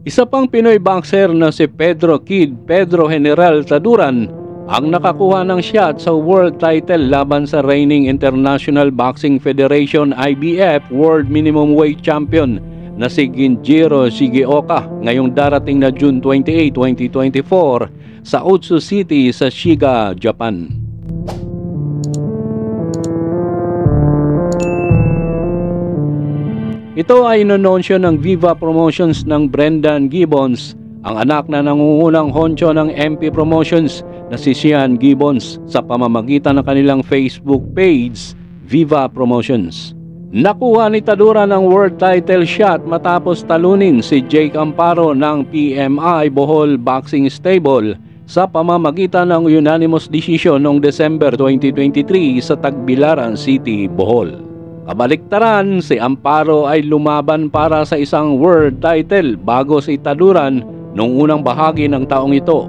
Isa pang Pinoy boxer na si Pedro General Taduran ang nakakuha ng shot sa world title laban sa reigning International Boxing Federation IBF World Minimum Weight Champion na si Ginjiro Shigeoka ngayong darating na June 28, 2024 sa Otsu City sa Shiga, Japan. Ito ay inonunsyo ng Viva Promotions ng Brendan Gibbons, ang anak na nangungunang honcho ng MP Promotions na si Sian Gibbons sa pamamagitan ng kanilang Facebook page, Viva Promotions. Nakuha ni Taduran ang world title shot matapos talunin si Jake Amparo ng PMI Bohol Boxing Stable sa pamamagitan ng unanimous decision noong December 2023 sa Tagbilaran City, Bohol. Kabaliktaran, si Amparo ay lumaban para sa isang world title bago si Taduran noong unang bahagi ng taong ito.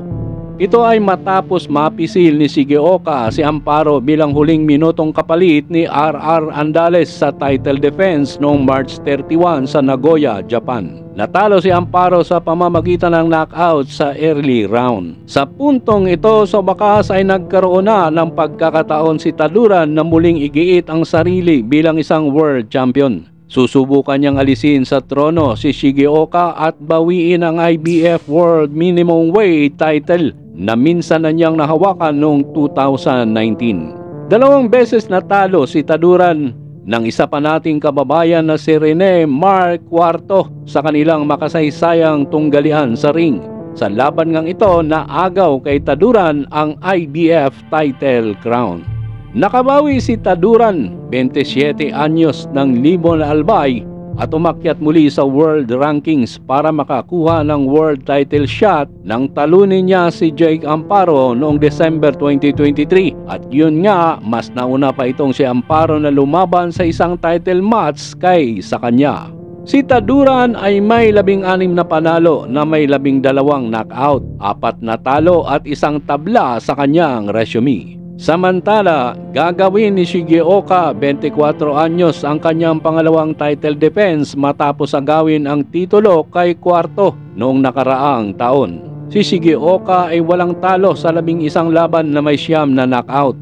Ito ay matapos mapisil ni Shigeoka si Amparo bilang huling minutong kapalit ni RR Andales sa title defense noong March 31 sa Nagoya, Japan. Natalo si Amparo sa pamamagitan ng knockout sa early round. Sa puntong ito, sa bakas ay nagkaroon na ng pagkakataon si Taduran na muling igiit ang sarili bilang isang world champion. Susubukan niyang alisin sa trono si Shigeoka at bawiin ang IBF World Minimum Weight title na minsan na niyang nahawakan noong 2019. Dalawang beses natalo si Taduran ng isa pa nating kababayan na si Rene Mark IV sa kanilang makasaysayang tunggalian sa ring. Sa laban ngang ito, naagaw kay Taduran ang IBF title crown. Nakabawi si Taduran, 27 anyos ng Libon Albay, at umakyat muli sa world rankings para makakuha ng world title shot nang talunin niya si Jake Amparo noong December 2023. At yun nga, mas nauna pa itong si Amparo na lumaban sa isang title match sa kanya. Si Taduran ay may 16 na panalo na may 12 knockout, 4 na talo at isang tabla sa kanyang resume. Samantala, gagawin ni Shigeoka 24 anyos ang kanyang pangalawang title defense matapos agawin ang titulo kay Cuarto noong nakaraang taon. Si Shigeoka ay walang talo sa 11 laban na may 9 na knockout.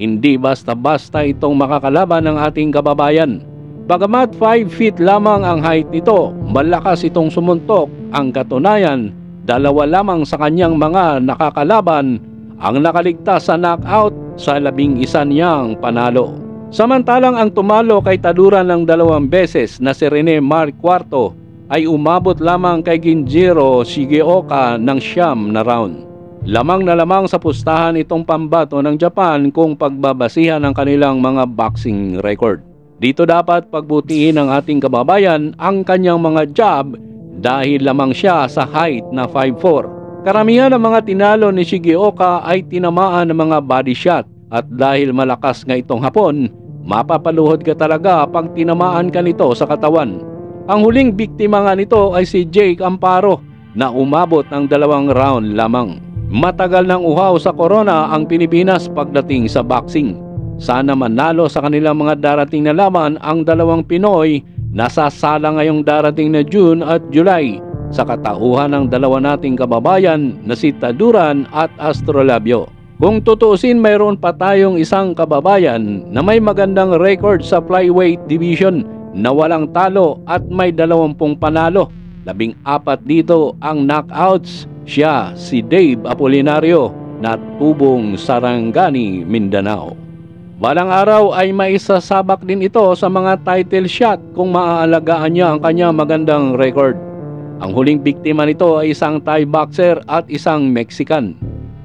Hindi basta-basta itong makakalaban ng ating kababayan. Bagamat 5 feet lamang ang height nito, malakas itong sumuntok. Ang katunayan, 2 lamang sa kanyang mga nakakalaban ang nakaligtas sa knockout sa 11 niyang panalo. Samantalang ang tumalo kay Taduran ng 2 beses na si Rene Mark IV ay umabot lamang kay Ginjiro Shigeoka ng 9 na round. Lamang na lamang sa pustahan itong pambato ng Japan kung pagbabasihan ng kanilang mga boxing record. Dito dapat pagbutihin ng ating kababayan ang kanyang mga jab dahil lamang siya sa height na 5'4". Karamihan ng mga tinalo ni Shigeoka ay tinamaan ng mga body shot at dahil malakas nga itong Hapon, mapapaluhod ka talaga pag tinamaan ka nito sa katawan. Ang huling biktima nga nito ay si Jake Amparo na umabot ng 2 round lamang. Matagal nang uhaw sa corona ang Pilipinas pagdating sa boxing. Sana manalo sa kanilang mga darating na laban ang 2 Pinoy na sasala ngayong darating na June at July sa katauhan ng 2 nating kababayan na si Taduran at Astrolabio. Kung tutuusin, mayroon pa tayong isang kababayan na may magandang record sa flyweight division na walang talo at may 20 panalo. 14 dito ang knockouts. Siya si Dave Apolinario na tubong Sarangani, Mindanao. Balang araw ay maisasabak din ito sa mga title shot kung maaalagaan niya ang kanyang magandang record. Ang huling biktima nito ay isang Thai boxer at isang Mexican.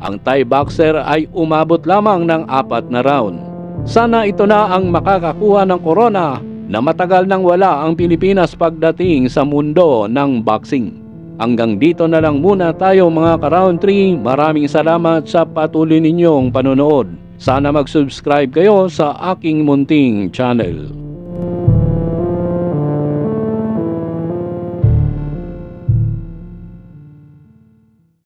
Ang Thai boxer ay umabot lamang ng 4 na round. Sana ito na ang makakakuha ng corona na matagal nang wala ang Pilipinas pagdating sa mundo ng boxing. Hanggang dito na lang muna tayo mga ka-round 3. Maraming salamat sa patuloy ninyong panonood. Sana mag-subscribe kayo sa aking munting channel.